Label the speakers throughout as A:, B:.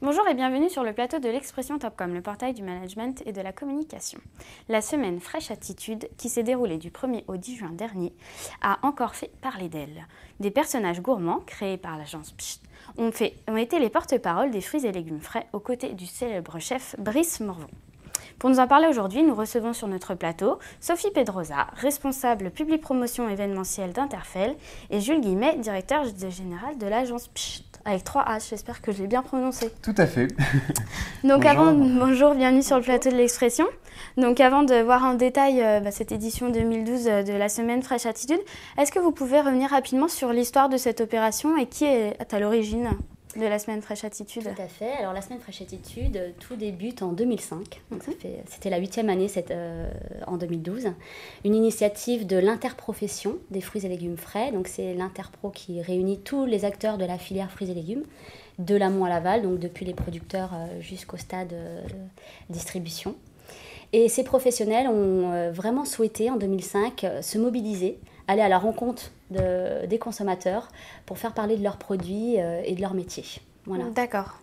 A: Bonjour et bienvenue sur le plateau de l'Expression Topcom, le portail du management et de la communication. La semaine Fraîche Attitude, qui s'est déroulée du 1er au 10 juin dernier, a encore fait parler d'elle. Des personnages gourmands, créés par l'agence Psst, ont été les porte-paroles des fruits et légumes frais aux côtés du célèbre chef Brice Morvan. Pour nous en parler aujourd'hui, nous recevons sur notre plateau Sophie Pedrosa, responsable public promotion événementielle d'Interfell, et Jules Guillemet, directeur général de l'agence Psst, avec 3 H, j'espère que je l'ai bien prononcé.
B: Tout à fait.
A: Donc bonjour, bienvenue sur le plateau de l'Expression. Donc avant de voir en détail cette édition 2012 de la semaine Fraîche Attitude, est-ce que vous pouvez revenir rapidement sur l'histoire de cette opération et qui est à l'origine de la semaine Fraîche Attitude?
C: Tout à fait. Alors la semaine Fraîche Attitude, tout débute en 2005. Donc c'était la 8e année en 2012. Une initiative de l'interprofession des fruits et légumes frais. Donc c'est l'interpro qui réunit tous les acteurs de la filière fruits et légumes, de l'amont à l'aval, donc depuis les producteurs jusqu'au stade distribution. Et ces professionnels ont vraiment souhaité en 2005 se mobiliser, aller à la rencontre des consommateurs pour faire parler de leurs produits et de leur métier. Voilà.
A: D'accord.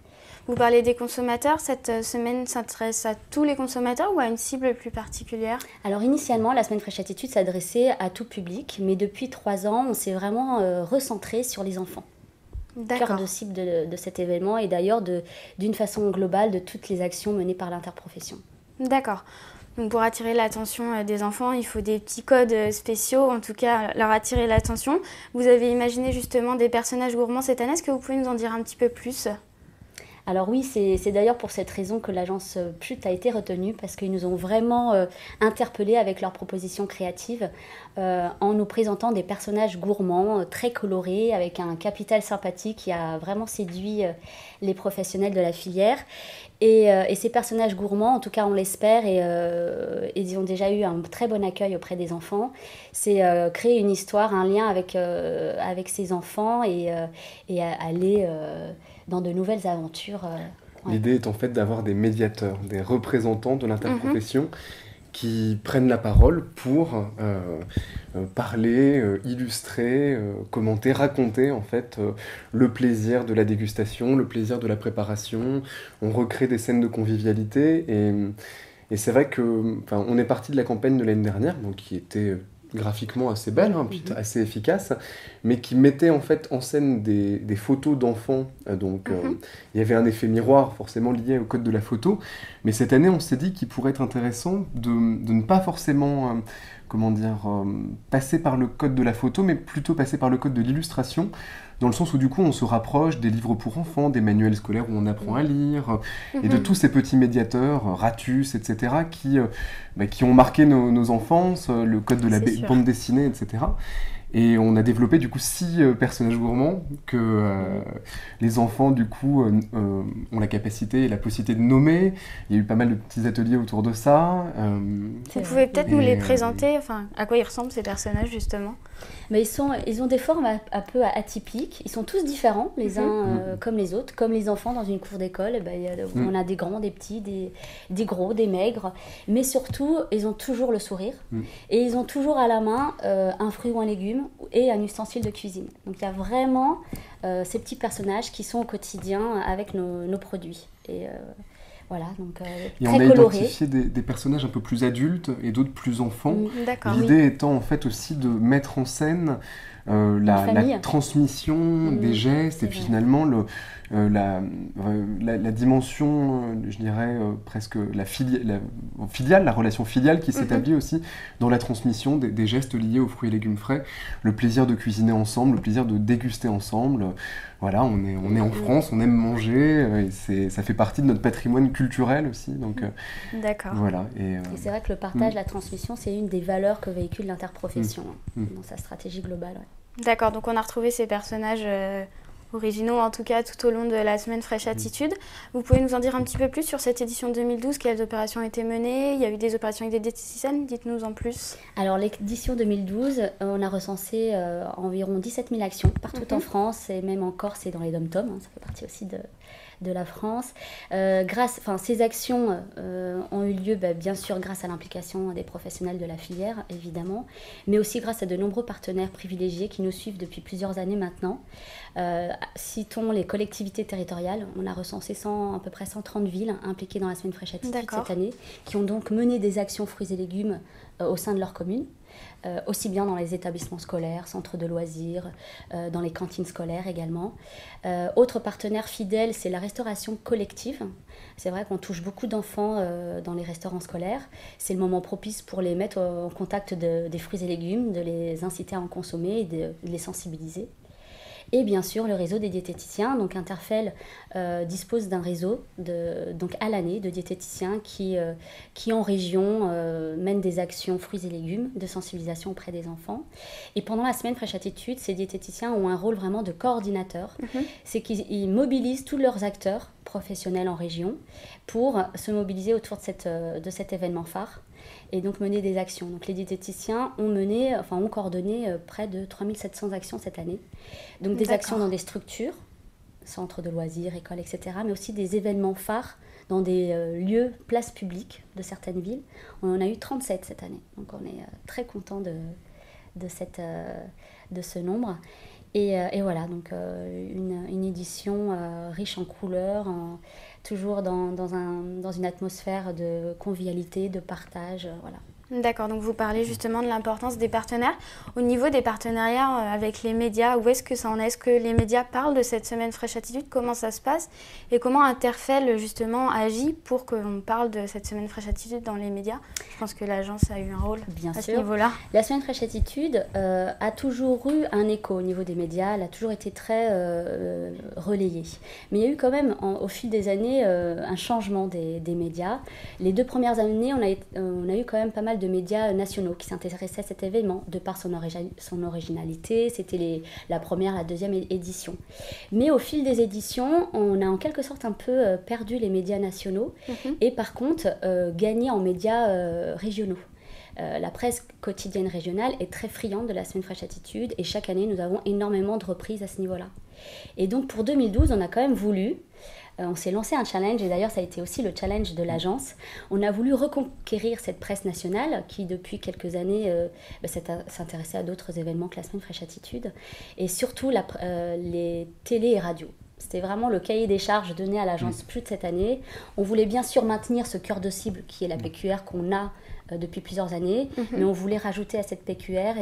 A: Vous parlez des consommateurs, cette semaine s'adresse à tous les consommateurs ou à une cible plus particulière?
C: Alors initialement, la semaine Fraîche Attitude s'adressait à tout public, mais depuis 3 ans, on s'est vraiment recentré sur les enfants. Cœur de cible de cet événement et d'ailleurs d'une façon globale de toutes les actions menées par l'interprofession.
A: D'accord. Donc pour attirer l'attention des enfants, il faut des petits codes spéciaux, en tout cas leur attirer l'attention. Vous avez imaginé justement des personnages gourmands cette année, est-ce que vous pouvez nous en dire un petit peu plus ?
C: Alors oui, c'est d'ailleurs pour cette raison que l'agence Psst a été retenue, parce qu'ils nous ont vraiment interpellés avec leurs propositions créatives en nous présentant des personnages gourmands, très colorés, avec un capital sympathique qui a vraiment séduit les professionnels de la filière. Et ces personnages gourmands, en tout cas on l'espère, et ils ont déjà eu un très bon accueil auprès des enfants, c'est créer une histoire, un lien avec ces enfants et aller dans de nouvelles aventures.
B: L'idée est en fait d'avoir des médiateurs, des représentants de l'interprofession qui prennent la parole pour parler, illustrer, commenter, raconter en fait le plaisir de la dégustation, le plaisir de la préparation. On recrée des scènes de convivialité et c'est vrai que on est parti de la campagne de l'année dernière, donc qui était graphiquement assez belle, assez efficace, mais qui mettait en fait en scène des photos d'enfants. Il y avait un effet miroir forcément lié au code de la photo. Mais cette année, on s'est dit qu'il pourrait être intéressant de ne pas forcément passer par le code de la photo, mais plutôt passer par le code de l'illustration, dans le sens où du coup on se rapproche des livres pour enfants, des manuels scolaires où on apprend à lire, et de tous ces petits médiateurs, Ratus, etc., qui ont marqué nos enfances, le code de la bande dessinée, etc. Et on a développé du coup 6 personnages gourmands que les enfants du coup ont la capacité et la possibilité de nommer. Il y a eu pas mal de petits ateliers autour de ça.
A: Vous pouvez peut-être nous les présenter, à quoi ils ressemblent ces personnages justement?
C: Mais ils ont des formes un peu atypiques. Ils sont tous différents, les uns comme les autres. Comme les enfants dans une cour d'école, on a des grands, des petits, des gros, des maigres. Mais surtout, ils ont toujours le sourire. Et ils ont toujours à la main un fruit ou un légume et un ustensile de cuisine. Donc il y a vraiment ces petits personnages qui sont au quotidien avec nos produits. Et voilà, donc
B: et
C: très
B: on a
C: coloré.
B: identifié des personnages un peu plus adultes et d'autres plus enfants.
A: L'idée
B: étant en fait aussi de mettre en scène la transmission des gestes et puis finalement la dimension, je dirais presque la relation filiale qui s'établit aussi dans la transmission des gestes liés aux fruits et légumes frais, le plaisir de cuisiner ensemble, le plaisir de déguster ensemble. Voilà, on est en France, on aime manger, et ça fait partie de notre patrimoine culturel aussi. Donc, voilà.
C: Et c'est vrai que le partage, la transmission, c'est une des valeurs que véhicule l'interprofession dans sa stratégie globale. Ouais.
A: D'accord, donc on a retrouvé ces personnages originaux, en tout cas tout au long de la semaine Fraîche Attitude. Vous pouvez nous en dire un petit peu plus sur cette édition 2012, quelles opérations ont été menées? Il y a eu des opérations avec des diététiciennes, dites-nous en plus.
C: Alors l'édition 2012, on a recensé environ 17 000 actions partout en France et même en Corse et dans les DOM-TOM, ça fait partie aussi de la France. Ces actions ont eu lieu bien sûr grâce à l'implication des professionnels de la filière, évidemment, mais aussi grâce à de nombreux partenaires privilégiés qui nous suivent depuis plusieurs années maintenant. Citons les collectivités territoriales. On a recensé à peu près 130 villes impliquées dans la Semaine Fraîche Attitude cette année, qui ont donc mené des actions fruits et légumes au sein de leur commune. Aussi bien dans les établissements scolaires, centres de loisirs, dans les cantines scolaires également. Autre partenaire fidèle, c'est la restauration collective. C'est vrai qu'on touche beaucoup d'enfants dans les restaurants scolaires. C'est le moment propice pour les mettre en contact des fruits et légumes, de les inciter à en consommer et de les sensibiliser. Et bien sûr, le réseau des diététiciens. Donc Interfel dispose d'un réseau donc à l'année de diététiciens qui en région mènent des actions fruits et légumes de sensibilisation auprès des enfants. Et pendant la semaine Fraîche Attitude, ces diététiciens ont un rôle vraiment de coordinateur. C'est qu'ils mobilisent tous leurs acteurs professionnels en région pour se mobiliser autour de cet événement phare et donc mener des actions. Donc les diététiciens ont coordonné près de 3700 actions cette année. Donc des actions dans des structures, centres de loisirs, écoles, etc., mais aussi des événements phares dans des lieux, places publiques de certaines villes. On en a eu 37 cette année. Donc on est très contents de ce nombre. Et voilà, donc une édition riche en couleurs, toujours dans une atmosphère de convivialité, de partage, voilà.
A: D'accord, donc vous parlez justement de l'importance des partenaires. Au niveau des partenariats avec les médias, où est-ce que ça en est? Est-ce que les médias parlent de cette semaine Fraîche Attitude? Comment ça se passe? Et comment Interfel justement agit pour qu'on parle de cette semaine Fraîche Attitude dans les médias? Je pense que l'agence a eu un rôle à ce niveau-là.
C: La semaine Fraîche Attitude a toujours eu un écho au niveau des médias, elle a toujours été très relayée. Mais il y a eu quand même au fil des années un changement des médias. Les 2 premières années, on a eu quand même pas mal de médias nationaux qui s'intéressaient à cet événement de par son originalité. C'était la première, la deuxième édition. Mais au fil des éditions, on a en quelque sorte un peu perdu les médias nationaux et par contre gagné en médias régionaux. La presse quotidienne régionale est très friande de la semaine Fraîche Attitude et chaque année nous avons énormément de reprises à ce niveau-là. Et donc pour 2012, on a quand même voulu on s'est lancé un challenge, et d'ailleurs ça a été aussi le challenge de l'agence. On a voulu reconquérir cette presse nationale qui depuis quelques années s'intéressait à d'autres événements que la semaine Fraîche Attitude, et surtout les télés et radios. C'était vraiment le cahier des charges donné à l'agence plus de cette année. On voulait bien sûr maintenir ce cœur de cible qui est la PQR qu'on a depuis plusieurs années, mais on voulait rajouter à cette PQR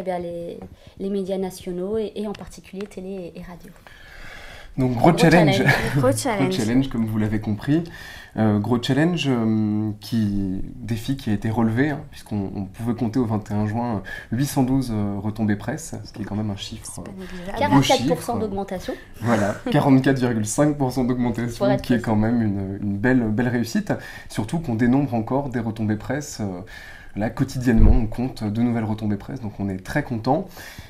C: les médias nationaux et en particulier télé et radio.
B: Donc gros challenge, comme vous l'avez compris. Gros challenge, défi qui a été relevé, puisqu'on pouvait compter au 21 juin 812 retombées presse, ce qui est quand même un chiffre.
C: 44% d'augmentation.
B: Voilà, 44,5% d'augmentation, qui est quand même une belle réussite. Surtout qu'on dénombre encore des retombées presse. Là, quotidiennement, on compte de nouvelles retombées presse, donc on est très content.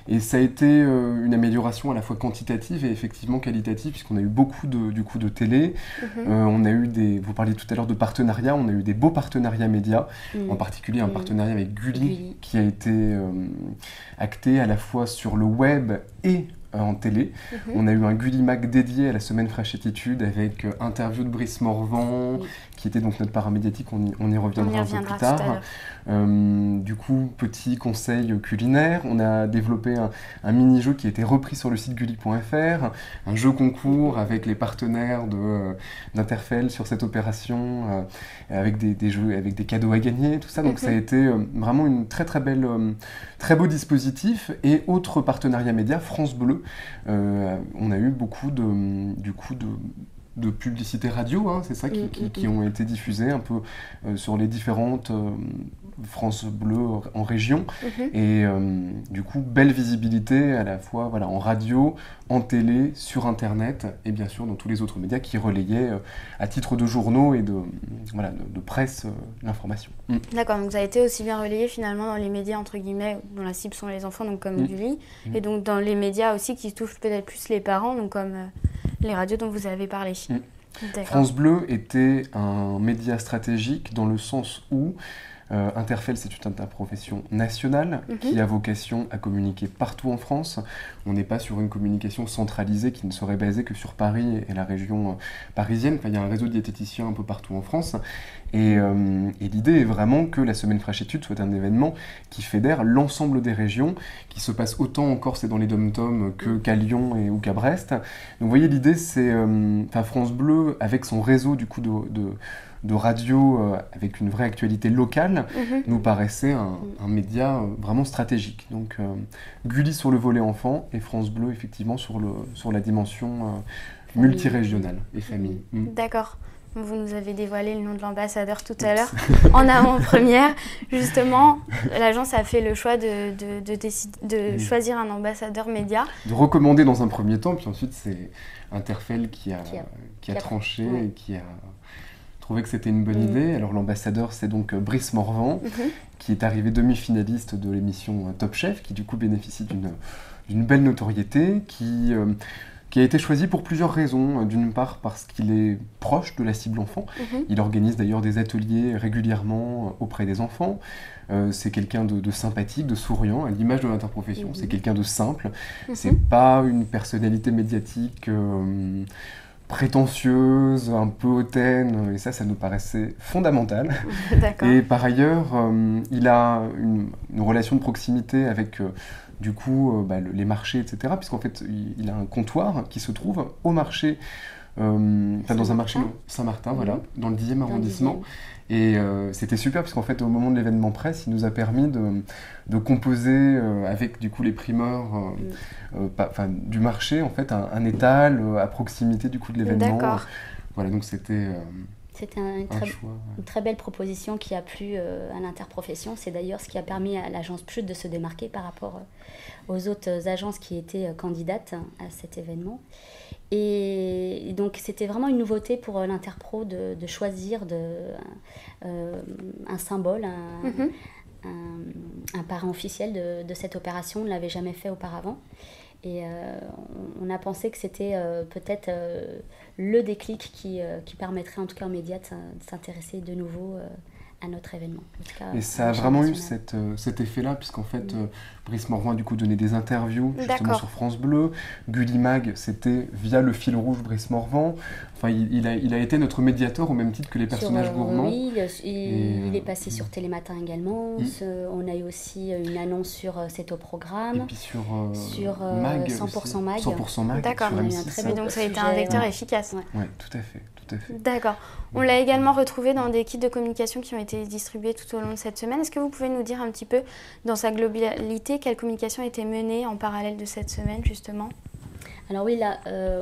B: Et ça a été une amélioration à la fois quantitative et effectivement qualitative, puisqu'on a eu beaucoup de télé. On a eu vous parliez tout à l'heure de partenariats, on a eu des beaux partenariats médias, en particulier un partenariat avec Gulli, qui a été acté à la fois sur le web et en télé. On a eu un Gulli Mag dédié à la semaine Fraîche Attitude avec interview de Brice Morvan, qui était donc notre paramédiatique, on y reviendra un peu plus tard. Du coup, petit conseil culinaire, on a développé un mini-jeu qui a été repris sur le site gulli.fr, un jeu concours avec les partenaires d'Interfel sur cette opération, avec des jeux, avec des cadeaux à gagner, tout ça. Donc ça a été vraiment une très très beau dispositif. Et autre partenariat média, France Bleu, on a eu beaucoup de publicités radio, c'est ça, qui ont été diffusées un peu sur les différentes France Bleu en région. Et du coup, belle visibilité à la fois en radio, en télé, sur Internet et bien sûr dans tous les autres médias qui relayaient à titre de journaux et de presse l'information.
A: D'accord, donc ça a été aussi bien relayé finalement dans les médias entre guillemets dont la cible sont les enfants, donc comme Gulli, et donc dans les médias aussi qui touchent peut-être plus les parents, donc comme les radios dont vous avez parlé. France
B: Bleu était un média stratégique dans le sens où Interfel, c'est une interprofession nationale qui a vocation à communiquer partout en France. On n'est pas sur une communication centralisée qui ne serait basée que sur Paris et la région parisienne. Enfin, il y a un réseau de diététiciens un peu partout en France. Et l'idée est vraiment que la Semaine Fraîche Études soit un événement qui fédère l'ensemble des régions, qui se passe autant en Corse et dans les dom-toms qu'à Lyon ou qu'à Brest. Donc vous voyez, l'idée c'est France Bleu, avec son réseau du coup de radio avec une vraie actualité locale, nous paraissait un média vraiment stratégique. Donc Gulli sur le volet enfant et France Bleu effectivement sur la dimension multirégionale et famille.
A: D'accord. Vous nous avez dévoilé le nom de l'ambassadeur tout à l'heure, en avant-première. Justement, l'agence a fait le choix de choisir un ambassadeur média.
B: De recommander dans un premier temps, puis ensuite c'est Interfel qui a tranché et qui a trouvé que c'était une bonne idée. Alors l'ambassadeur, c'est donc Brice Morvan, qui est arrivé demi-finaliste de l'émission Top Chef, qui du coup bénéficie d'une belle notoriété, qui a été choisi pour plusieurs raisons. D'une part parce qu'il est proche de la cible enfant. Il organise d'ailleurs des ateliers régulièrement auprès des enfants. C'est quelqu'un de sympathique, de souriant, à l'image de l'interprofession. C'est quelqu'un de simple. C'est pas une personnalité médiatique prétentieuse, un peu hautaine, et ça nous paraissait fondamental. Et par ailleurs, il a une relation de proximité avec du coup les marchés, etc. Puisqu'en fait, il a un comptoir qui se trouve au marché, dans un marché Saint-Martin, voilà, dans le 10e arrondissement. Et c'était super, parce qu'en fait, au moment de l'événement presse, il nous a permis de composer avec du coup les primeurs du marché, en fait, un étal à proximité du coup de l'événement. Voilà, donc c'était
C: une très belle proposition qui a plu à l'interprofession. C'est d'ailleurs ce qui a permis à l'agence PCHUT de se démarquer par rapport aux autres agences qui étaient candidates à cet événement. Et donc c'était vraiment une nouveauté pour l'Interpro de choisir un symbole, un parrain officiel de cette opération. On ne l'avait jamais fait auparavant. Et on a pensé que c'était peut-être le déclic qui permettrait en tout cas aux médias de s'intéresser de nouveau à notre événement. En tout cas,
B: et ça a vraiment eu cet effet-là, puisqu'en fait, Brice Morvan du coup donnait des interviews justement sur France Bleu. Gulli Mag, c'était via le fil rouge Brice Morvan. Enfin, il a été notre médiateur au même titre que les personnages gourmands.
C: Oui, il est passé sur Télématin également. On a eu aussi une annonce sur C'est au programme.
B: Et puis sur
C: Mag 100% Mag.
B: 100% Mag.
A: D'accord. Donc ça a été un vecteur efficace.
B: Oui, tout à fait.
A: D'accord. On l'a également retrouvé dans des kits de communication qui ont été distribués tout au long de cette semaine. Est-ce que vous pouvez nous dire un petit peu, dans sa globalité, quelle communication a été menée en parallèle de cette semaine, justement ?
C: Alors oui, là,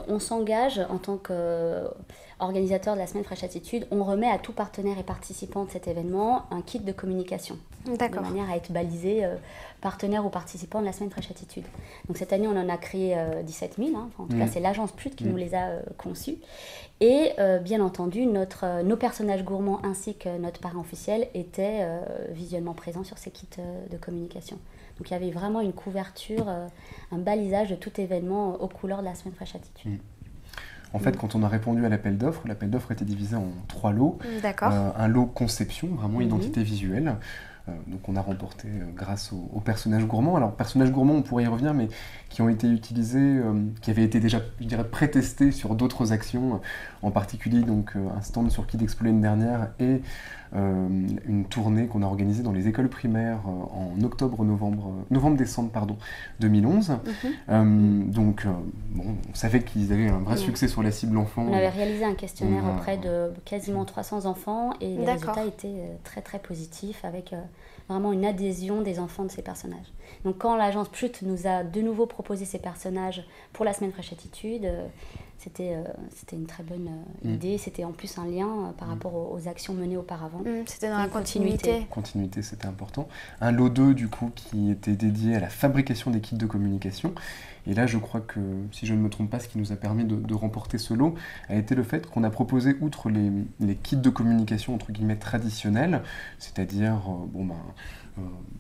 C: on s'engage en tant qu'organisateur de la Semaine Fraîche Attitude. On remet à tout partenaire et participant de cet événement un kit de communication.
A: D'accord.
C: De manière à être balisé partenaire ou participant de la Semaine Fraîche Attitude. Donc cette année, on en a créé 17 000. En tout cas, c'est l'agence PCHUT qui nous les a conçus. Et bien entendu, nos personnages gourmands ainsi que notre parrain officiel étaient visuellement présents sur ces kits de communication. Donc il y avait vraiment une couverture, un balisage de tout événement aux couleurs de la Semaine Fraîche Attitude.
B: En fait, quand on a répondu à l'appel d'offres était divisé en 3 lots.
A: D'accord.
B: Un lot conception, vraiment identité visuelle. Donc on a remporté grâce aux personnages gourmands. Alors personnages gourmands, on pourrait y revenir, mais qui ont été utilisés, qui avaient été déjà, je dirais, pré-testés sur d'autres actions, en particulier donc un stand sur Kid Expo l'année dernière et une tournée qu'on a organisée dans les écoles primaires en novembre-décembre 2011. Donc on savait qu'ils avaient un vrai succès sur la cible enfant.
C: On avait réalisé un questionnaire auprès de quasiment 300 enfants et les résultats étaient très très positifs avec vraiment une adhésion des enfants de ces personnages. Donc quand l'agence PCHUT nous a de nouveau proposé ces personnages pour la Semaine Fraîche Attitude, c'était une très bonne idée. C'était en plus un lien par rapport aux actions menées auparavant.
A: C'était dans la continuité.
B: Continuité, c'était important. Un lot 2, du coup, qui était dédié à la fabrication des kits de communication. Et là, je crois que, si je ne me trompe pas, ce qui nous a permis de remporter ce lot a été le fait qu'on a proposé, outre les kits de communication, entre guillemets, traditionnels, c'est-à-dire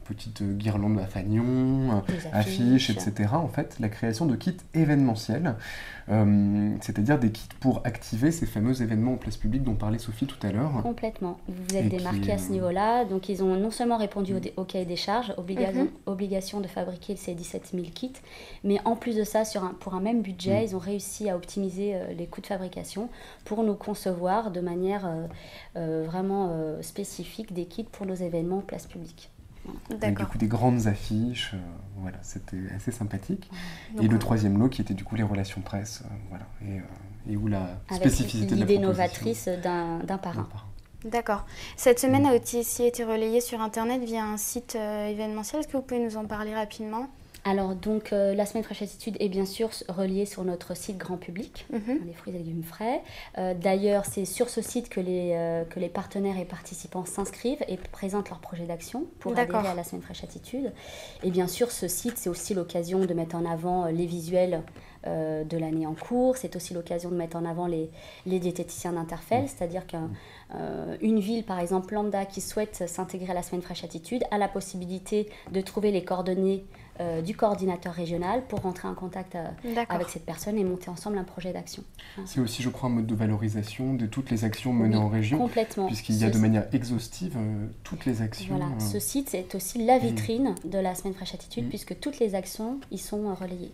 B: petites guirlandes à fanions, affiches, etc. En fait, la création de kits événementiels, c'est-à-dire des kits pour activer ces fameux événements en place publique dont parlait Sophie tout à l'heure.
C: Complètement. Vous êtes démarqués à ce niveau-là. Donc, ils ont non seulement répondu au cahier des charges, obligation de fabriquer ces 17 000 kits, mais en plus de ça, pour un même budget, ils ont réussi à optimiser les coûts de fabrication pour nous concevoir de manière vraiment spécifique des kits pour nos événements en place publique.
B: Avec du coup des grandes affiches, voilà, c'était assez sympathique. Et le troisième lot qui était du coup les relations presse, voilà, et où la spécificité de la proposition...
C: Avec l'idée novatrice d'un parrain.
A: D'accord. Cette semaine a aussi été relayée sur Internet via un site événementiel. Est-ce que vous pouvez nous en parler rapidement ?
C: Alors donc la semaine Fraîche Attitude est bien sûr reliée sur notre site grand public, les fruits et légumes frais. D'ailleurs c'est sur ce site que les partenaires et participants s'inscrivent et présentent leur projet d'action pour adhérer à la semaine Fraîche Attitude. Et bien sûr ce site c'est aussi l'occasion de mettre en avant les visuels de l'année en cours. C'est aussi l'occasion de mettre en avant les diététiciens d'Interfel, c'est-à-dire qu'une ville par exemple lambda qui souhaite s'intégrer à la semaine Fraîche Attitude a la possibilité de trouver les coordonnées du coordinateur régional pour rentrer en contact avec cette personne et monter ensemble un projet d'action.
B: C'est aussi, je crois, un mode de valorisation de toutes les actions menées en région,
C: complètement.
B: Puisqu'il y a de manière exhaustive toutes les actions.
C: Voilà, ce site c'est aussi la vitrine de la semaine Fraîche Attitude, puisque toutes les actions y sont relayées.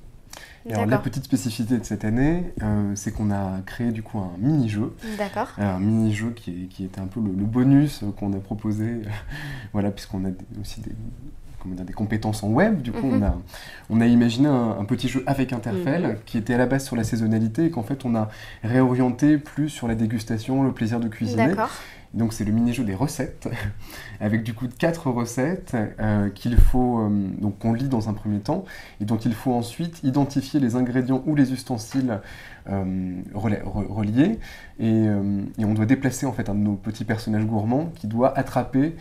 B: Alors, la petite spécificité de cette année, c'est qu'on a créé du coup un mini-jeu.
A: D'accord.
B: Un mini-jeu qui était un peu le bonus qu'on a proposé, voilà, puisqu'on a aussi des compétences en web. Du coup, on a imaginé un petit jeu avec Interfel qui était à la base sur la saisonnalité et qu'en fait, on a réorienté plus sur la dégustation, le plaisir de cuisiner.
A: D'accord.
B: Donc c'est le mini-jeu des recettes, avec du coup 4 recettes qu'il faut, donc qu'on lit dans un premier temps, et dont il faut ensuite identifier les ingrédients ou les ustensiles reliés, et on doit déplacer en fait un de nos petits personnages gourmands qui doit attraper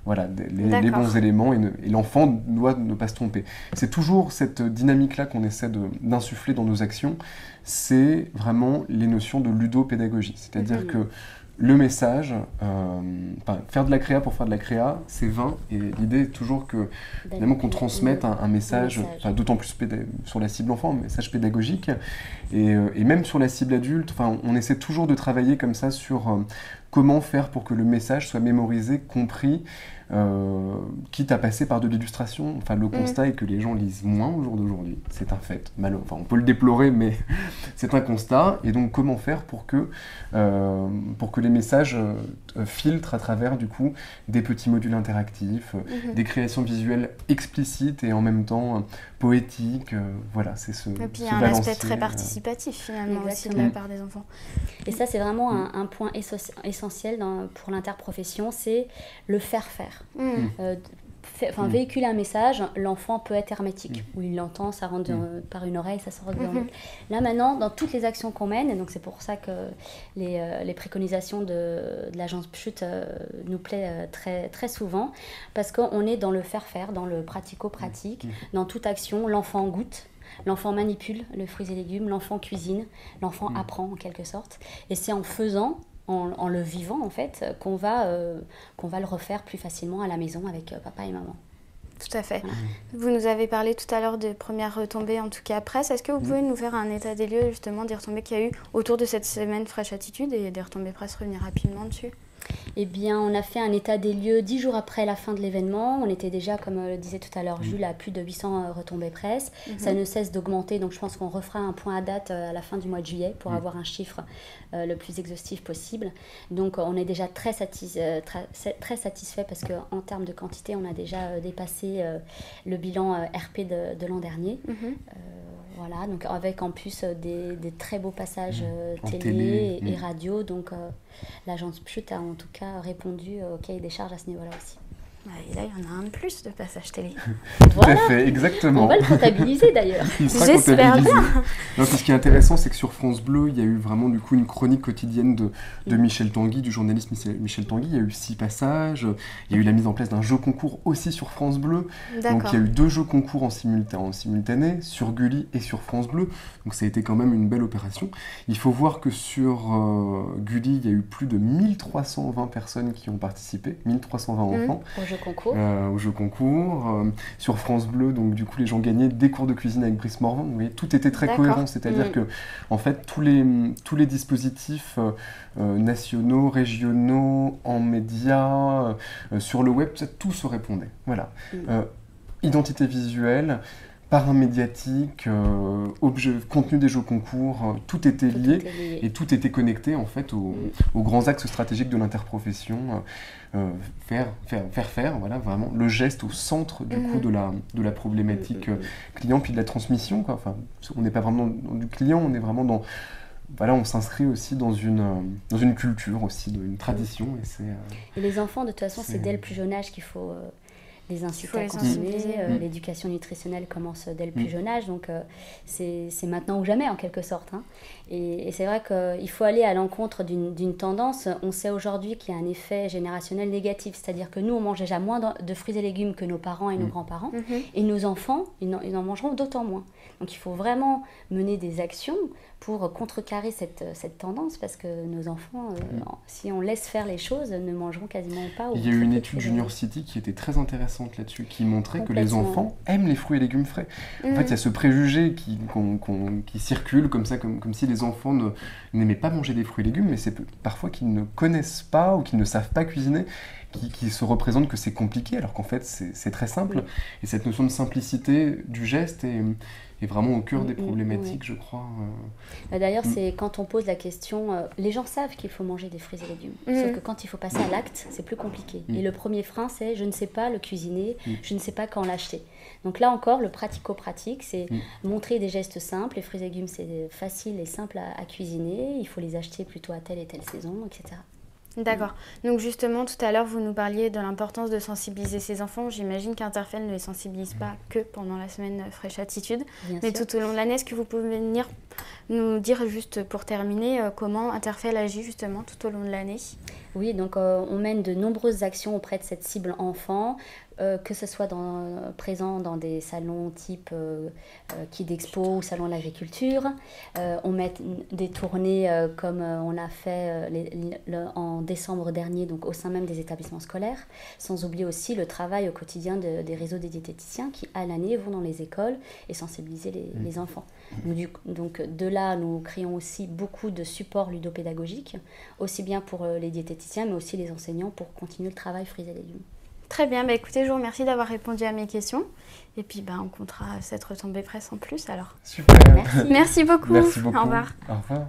B: voilà, les bons éléments, et l'enfant doit ne pas se tromper. C'est toujours cette dynamique-là qu'on essaie d'insuffler dans nos actions, c'est vraiment les notions de ludopédagogie, c'est-à-dire que le message, faire de la créa pour faire de la créa, c'est vain, et l'idée est toujours qu'on transmette un message, d'autant plus sur la cible enfant, un message pédagogique, et même sur la cible adulte, on essaie toujours de travailler comme ça sur comment faire pour que le message soit mémorisé, compris, quitte à passer par de l'illustration. Le constat est que les gens lisent moins au jour d'aujourd'hui, c'est un fait. On peut le déplorer, mais c'est un constat. Et donc, comment faire pour que les messages filtrent à travers du coup des petits modules interactifs, des créations visuelles explicites et en même temps poétiques. Voilà, c'est ce.
A: Et puis il y a un aspect très participatif finalement aussi de la part des enfants.
C: Et ça, c'est vraiment un point essentiel pour l'interprofession, c'est le faire-faire. Véhiculer un message, l'enfant peut être hermétique, où il l'entend, ça rentre par une oreille, ça sort de l'autre. Là maintenant, dans toutes les actions qu'on mène, et donc c'est pour ça que les préconisations de l'agence Pchut nous plaît très, très souvent, parce qu'on est dans le faire-faire, dans le pratico-pratique, dans toute action, l'enfant goûte. L'enfant manipule le fruits et légumes, l'enfant cuisine, l'enfant apprend en quelque sorte. Et c'est en faisant, en le vivant en fait, qu'on va le refaire plus facilement à la maison avec papa et maman.
A: Tout à fait. Vous nous avez parlé tout à l'heure des premières retombées, en tout cas presse. Est-ce que vous pouvez nous faire un état des lieux justement des retombées qu'il y a eu autour de cette semaine Fraîche Attitude et des retombées presse, revenir rapidement dessus ?
C: Eh bien, on a fait un état des lieux 10 jours après la fin de l'événement. On était déjà, comme le disait tout à l'heure Jules, à plus de 800 retombées presse. Ça ne cesse d'augmenter, donc je pense qu'on refera un point à date à la fin du mois de juillet pour avoir un chiffre le plus exhaustif possible. Donc, on est déjà très satisfait parce qu'en termes de quantité, on a déjà dépassé le bilan RP de l'an dernier. Voilà, donc avec en plus des très beaux passages télé et radio. Donc l'agence Pchut a en tout cas répondu au cahier des charges à ce niveau-là aussi.
A: Et là, il y en a un de plus de passages télé.
B: Tout à fait, exactement.
C: On va le comptabiliser d'ailleurs.
A: J'espère bien.
B: Non, ce qui est intéressant, c'est que sur France Bleu, il y a eu vraiment du coup une chronique quotidienne de Michel Tanguy, du journaliste Michel Tanguy. Il y a eu 6 passages. Il y a eu la mise en place d'un jeu concours aussi sur France Bleu. Donc il y a eu 2 jeux concours en simultané, sur Gulli et sur France Bleu. Donc ça a été quand même une belle opération. Il faut voir que sur Gulli, il y a eu plus de 1320 personnes qui ont participé, 1320 enfants. Au jeu concours. Sur France Bleu, donc du coup les gens gagnaient des cours de cuisine avec Brice Morvan. Vous voyez, tout était très cohérent, c'est-à-dire que en fait tous les dispositifs nationaux, régionaux, en médias, sur le web, tout se répondait. Voilà. Identité visuelle, parrain médiatique, contenu des jeux concours, tout était lié et tout était connecté en fait aux grands axes stratégiques de l'interprofession. Faire voilà, vraiment le geste au centre du coup de la problématique client puis de la transmission, quoi. Enfin, on n'est pas vraiment dans du client, on est vraiment dans... Voilà, on s'inscrit aussi dans une culture aussi, dans une tradition.
C: Et les enfants, de toute façon, c'est dès le plus jeune âge qu'il faut... les inciter à consommer, l'éducation nutritionnelle commence dès le plus jeune âge, donc c'est maintenant ou jamais en quelque sorte. Hein. Et c'est vrai qu'il faut aller à l'encontre d'une tendance. On sait aujourd'hui qu'il y a un effet générationnel négatif, c'est-à-dire que nous on mange déjà moins de fruits et légumes que nos parents et nos grands-parents, et nos enfants, ils en mangeront d'autant moins. Donc il faut vraiment mener des actions pour contrecarrer cette tendance, parce que nos enfants, si on laisse faire les choses, ne mangeront quasiment pas.
B: Il y a eu une étude Junior City qui était très intéressante là-dessus, qui montrait que les enfants aiment les fruits et légumes frais. En fait, il y a ce préjugé qui circule comme ça, comme si les enfants n'aimaient pas manger des fruits et légumes, mais c'est parfois qu'ils ne connaissent pas ou qu'ils ne savent pas cuisiner, qui se représentent que c'est compliqué, alors qu'en fait c'est très simple. Et cette notion de simplicité du geste est vraiment au cœur des problématiques, je crois.
C: D'ailleurs, c'est quand on pose la question, les gens savent qu'il faut manger des fruits et légumes, sauf que quand il faut passer à l'acte, c'est plus compliqué. Et le premier frein, c'est je ne sais pas le cuisiner, je ne sais pas quand l'acheter. Donc là encore, le pratico-pratique, c'est montrer des gestes simples. Les fruits et légumes, c'est facile et simple à cuisiner, il faut les acheter plutôt à telle et telle saison, etc.
A: D'accord. Donc justement, tout à l'heure, vous nous parliez de l'importance de sensibiliser ces enfants. J'imagine qu'Interfel ne les sensibilise pas que pendant la semaine Fraîche Attitude, mais tout au long de l'année. Est-ce que vous pouvez venir nous dire, juste pour terminer, comment Interfel agit justement tout au long de l'année ?
C: Oui, donc on mène de nombreuses actions auprès de cette cible enfant, que ce soit présent dans des salons type Kid Expo ou Salon de l'Agriculture. On met des tournées comme on a fait en décembre dernier, donc au sein même des établissements scolaires, sans oublier aussi le travail au quotidien des réseaux des diététiciens qui, à l'année, vont dans les écoles et sensibiliser les enfants. Donc de là, nous créons aussi beaucoup de supports ludopédagogiques, aussi bien pour les diététiciens, mais aussi les enseignants pour continuer le travail fruits et légumes.
A: Très bien, écoutez, je vous remercie d'avoir répondu à mes questions. Et puis, on comptera cette retombée presse en plus alors.
B: Super.
A: Merci beaucoup.
B: Merci beaucoup.
A: Au revoir.
B: Au revoir.